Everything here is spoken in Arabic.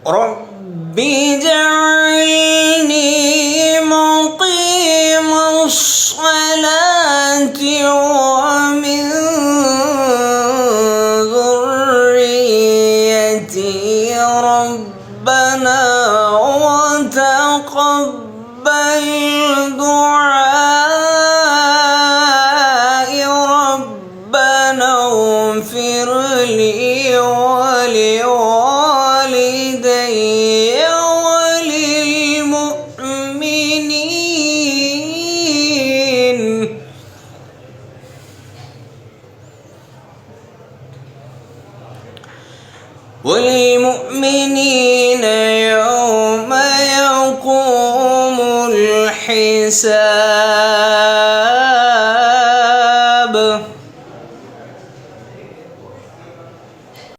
رب اجعلني مقيم الصلاة ومن ذريتي ربنا وتقبل دعائي ربنا اغفر لي ولوالدي وللمؤمنين يوم يقوم الحساب.